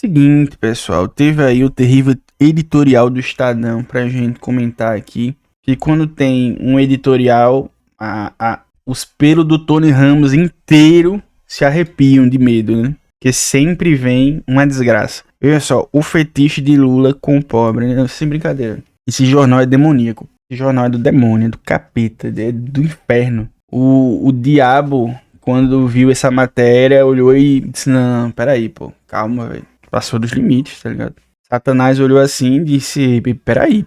Seguinte, pessoal, teve aí o terrível editorial do Estadão pra gente comentar aqui. Que quando tem um editorial, os pelos do Tony Ramos inteiro se arrepiam de medo, né? Porque sempre vem uma desgraça. Veja só, o fetiche de Lula com o pobre, né? Sem brincadeira. Esse jornal é demoníaco. Esse jornal é do demônio, é do capeta, é do inferno. O diabo, quando viu essa matéria, olhou e disse, não, peraí, pô, calma, velho. Passou dos limites, tá ligado? Satanás olhou assim e disse, peraí,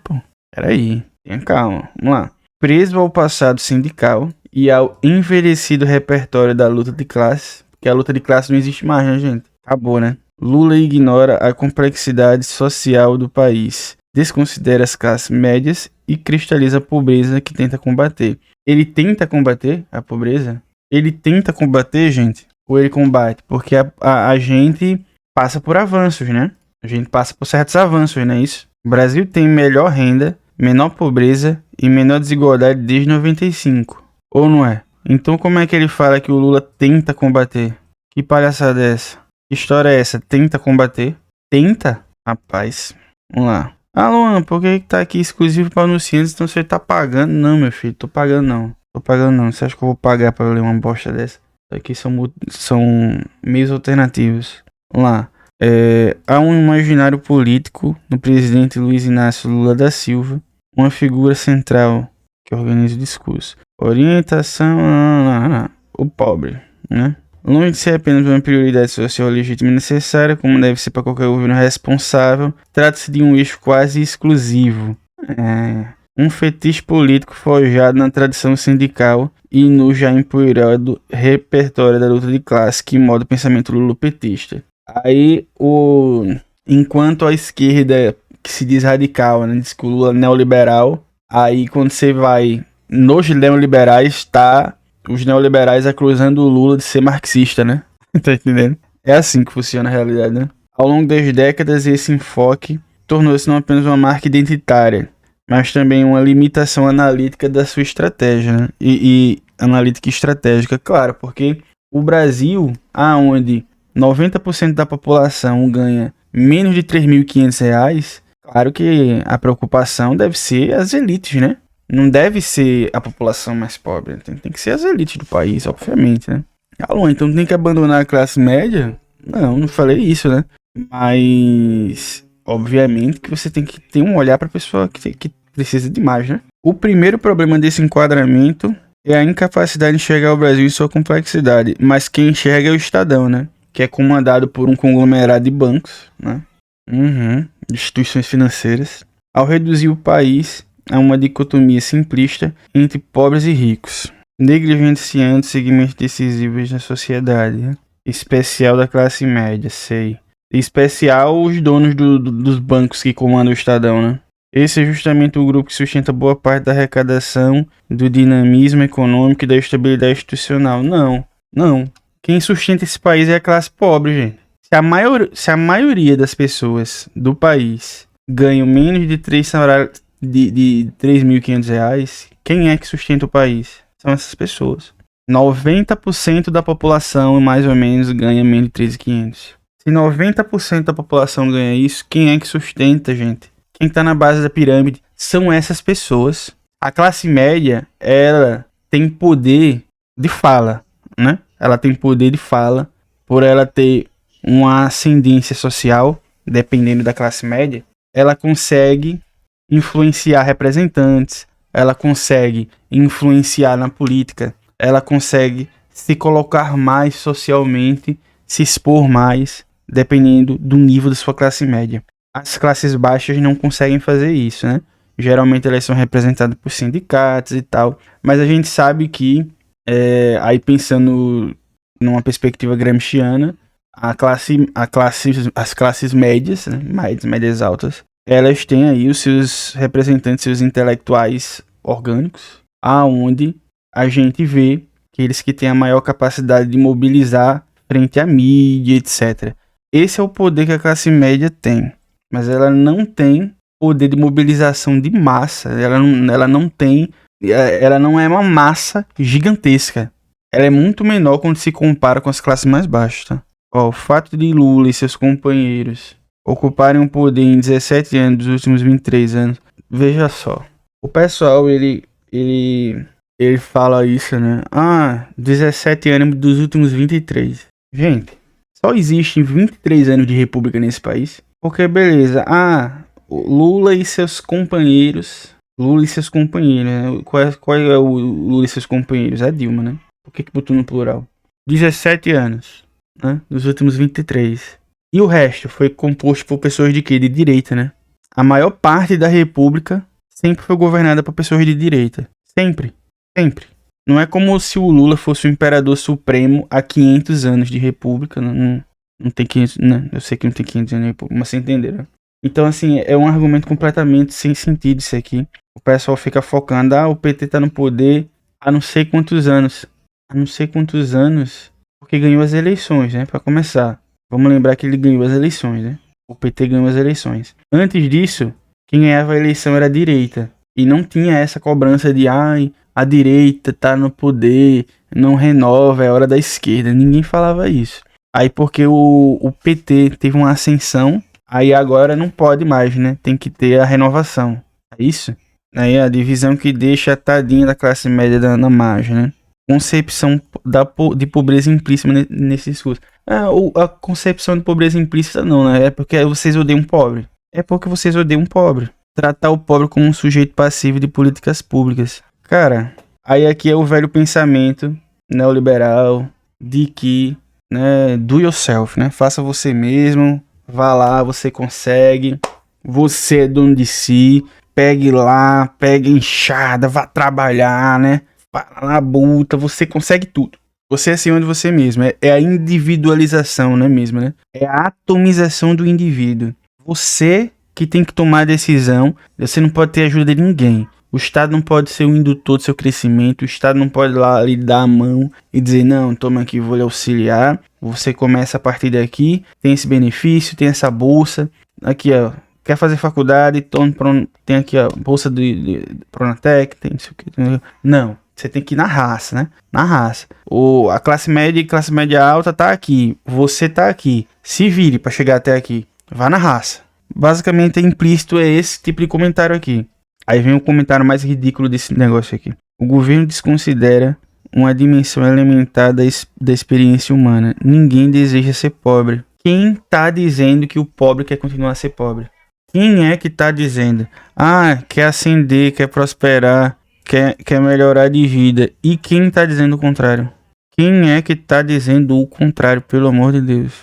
tenha calma, vamos lá. Preso ao passado sindical e ao envelhecido repertório da luta de classe, porque a luta de classe não existe mais, né, gente? Acabou, né? Lula ignora a complexidade social do país, desconsidera as classes médias e cristaliza a pobreza que tenta combater. Ele tenta combater a pobreza? Ele tenta combater, gente? Ou ele combate? Porque a gente passa por avanços, né? A gente passa por certos avanços, não é isso? O Brasil tem melhor renda, menor pobreza e menor desigualdade desde 95. Ou não é? Então como é que ele fala que o Lula tenta combater? Que palhaçada é essa? Que história é essa? Tenta combater? Tenta? Rapaz, vamos lá. Ah, Luan, por que tá aqui exclusivo para anunciantes? Então você tá pagando? Não, meu filho, tô pagando não. Você acha que eu vou pagar pra ler uma bosta dessa? Isso aqui são meios alternativos. Vamos lá. Há um imaginário político no presidente Luiz Inácio Lula da Silva, uma figura central que organiza o discurso. Orientação o pobre, né? Longe de ser apenas uma prioridade social legítima e necessária, como deve ser para qualquer governo responsável, trata-se de um eixo quase exclusivo. Um fetiche político forjado na tradição sindical e no já empoeirado repertório da luta de classe que molda o pensamento lulopetista. Aí, enquanto a esquerda, que se diz radical, né, diz que o Lula é neoliberal, aí quando você vai nos neoliberais, tá os neoliberais acusando o Lula de ser marxista, né? Tá entendendo? É assim que funciona a realidade, né? Ao longo das décadas, esse enfoque tornou-se não apenas uma marca identitária, mas também uma limitação analítica da sua estratégia, né? E analítica e estratégica, claro, porque o Brasil, aonde 90% da população ganha menos de R$3.500, claro que a preocupação deve ser as elites, né? Não deve ser a população mais pobre, tem que ser as elites do país, obviamente, né? Alô, então tem que abandonar a classe média? Não falei isso, né? Mas, obviamente que você tem que ter um olhar para a pessoa que precisa de mais, né? O primeiro problema desse enquadramento é a incapacidade de enxergar o Brasil em sua complexidade, mas quem enxerga é o Estadão, né? Que é comandado por um conglomerado de bancos, né? Instituições financeiras, ao reduzir o país a uma dicotomia simplista entre pobres e ricos, negligenciando segmentos decisivos da sociedade, né? Especial da classe média, sei. Em especial os donos dos bancos que comandam o Estadão, né? Esse é justamente o grupo que sustenta boa parte da arrecadação, do dinamismo econômico e da estabilidade institucional. Não. Quem sustenta esse país é a classe pobre, gente. Se a maioria das pessoas do país ganham menos de R$3.500, quem é que sustenta o país? São essas pessoas. 90% da população, mais ou menos, ganha menos de R$3.500. Se 90% da população ganha isso, quem é que sustenta, gente? Quem tá na base da pirâmide são essas pessoas. A classe média, ela tem poder de fala, né? Ela tem poder de fala por ela ter uma ascendência social, dependendo da classe média. Ela consegue influenciar representantes, ela consegue influenciar na política, ela consegue se colocar mais socialmente, se expor mais, dependendo do nível da sua classe média. As classes baixas não conseguem fazer isso, né? Geralmente elas são representadas por sindicatos e tal, mas a gente sabe que, aí pensando numa perspectiva gramsciana, as classes médias, né? médias altas, elas têm aí os seus representantes, seus intelectuais orgânicos, aonde a gente vê aqueles que têm a maior capacidade de mobilizar frente à mídia, etc. Esse é o poder que a classe média tem, mas ela não tem poder de mobilização de massa, ela não é uma massa gigantesca, ela é muito menor quando se compara com as classes mais baixas, tá? Ó, o fato de Lula e seus companheiros ocuparem o poder em 17 anos dos últimos 23 anos. Veja só. O pessoal, ele fala isso, né? 17 anos dos últimos 23. Gente, só existem 23 anos de república nesse país. Porque, beleza. Lula e seus companheiros. Lula e seus companheiros, né? Qual é o Lula e seus companheiros? É Dilma, né? Por que botou no plural? 17 anos, né? Dos últimos 23. E o resto foi composto por pessoas de quê? De direita, né? A maior parte da república sempre foi governada por pessoas de direita. Sempre. Sempre. Não é como se o Lula fosse o imperador supremo há 500 anos de república. Não tem 500... Não, eu sei que não tem 500 anos de república, mas vocês entenderam. Então, assim, é um argumento completamente sem sentido isso aqui. O pessoal fica focando, o PT tá no poder há não sei quantos anos. Há não sei quantos anos, porque ganhou as eleições, né? Pra começar. Vamos lembrar que ele ganhou as eleições, né? O PT ganhou as eleições. Antes disso, quem ganhava a eleição era a direita. E não tinha essa cobrança de, a direita tá no poder, não renova, é hora da esquerda. Ninguém falava isso. Aí porque o PT teve uma ascensão, aí agora não pode mais, né? Tem que ter a renovação. É isso? Aí a divisão que deixa a tadinha da classe média na margem, né? Concepção de pobreza implícita nesse discurso. A concepção de pobreza implícita não, né? É porque vocês odeiam pobre. É porque vocês odeiam pobre. Tratar o pobre como um sujeito passivo de políticas públicas. Cara, aí aqui é o velho pensamento neoliberal de que, né, do yourself, né? Faça você mesmo, vá lá, você consegue, você é dono de si, pegue lá, pegue enxada, vá trabalhar, né? Vá lá na buta, você consegue tudo. Você é senhor de você mesmo, é a individualização, não é mesmo, né? É a atomização do indivíduo. Você que tem que tomar a decisão, você não pode ter ajuda de ninguém. O Estado não pode ser o indutor do seu crescimento, o Estado não pode lá lhe dar a mão e dizer, não, toma aqui, vou lhe auxiliar. Você começa a partir daqui, tem esse benefício, tem essa bolsa. Aqui, ó, quer fazer faculdade, tem aqui a bolsa de Pronatec, tem isso aqui. Não, você tem que ir na raça, né? Na raça. A classe média e classe média alta tá aqui, você tá aqui. Se vire para chegar até aqui, vá na raça. Basicamente, implícito é esse tipo de comentário aqui. Aí vem o comentário mais ridículo desse negócio aqui. O governo desconsidera uma dimensão elementar da experiência humana. Ninguém deseja ser pobre. Quem tá dizendo que o pobre quer continuar a ser pobre? Quem é que tá dizendo? Quer ascender, quer prosperar, quer melhorar de vida. E quem tá dizendo o contrário? Quem é que tá dizendo o contrário, pelo amor de Deus?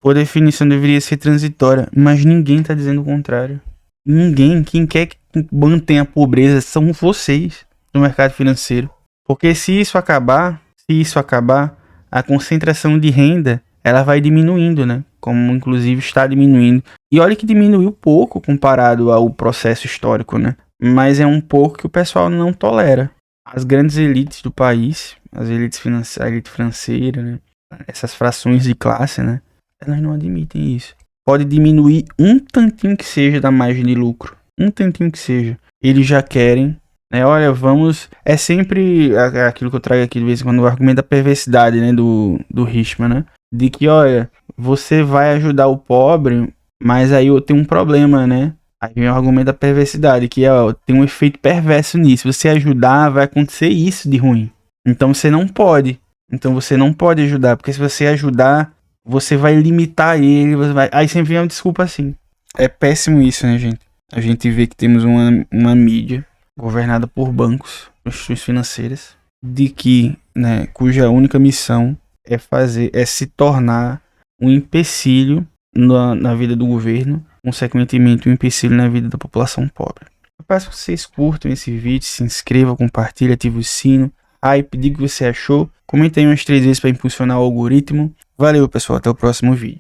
Por definição deveria ser transitória, mas ninguém tá dizendo o contrário. Ninguém. Quem quer que mantenha a pobreza são vocês no mercado financeiro. Porque se isso acabar, a concentração de renda, ela vai diminuindo, né? Como inclusive está diminuindo. E olha que diminuiu pouco comparado ao processo histórico, né? Mas é um pouco que o pessoal não tolera. As grandes elites do país, as elites financeiras, a elite financeira, né? Essas frações de classe, né? Elas não admitem isso. Pode diminuir um tantinho que seja da margem de lucro. Um tantinho que seja. Eles já querem, né? Olha, vamos... É sempre aquilo que eu trago aqui de vez em quando, o argumento da perversidade, né? Do Richman, né? De que, olha, você vai ajudar o pobre, mas aí eu tenho um problema, né? Aí vem o argumento da perversidade, que tem um efeito perverso nisso. Você ajudar, vai acontecer isso de ruim. Então você não pode. Ajudar, porque se você ajudar, você vai limitar ele, aí sempre vem uma desculpa assim. É péssimo isso, né, gente? A gente vê que temos uma mídia governada por bancos, instituições financeiras, de que, né, cuja única missão é se tornar um empecilho na vida do governo, consequentemente um empecilho na vida da população pobre. Eu peço que vocês curtam esse vídeo, se inscrevam, compartilhem, ativem o sino, diga o que você achou, comenta aí umas 3 vezes para impulsionar o algoritmo. Valeu, pessoal, até o próximo vídeo.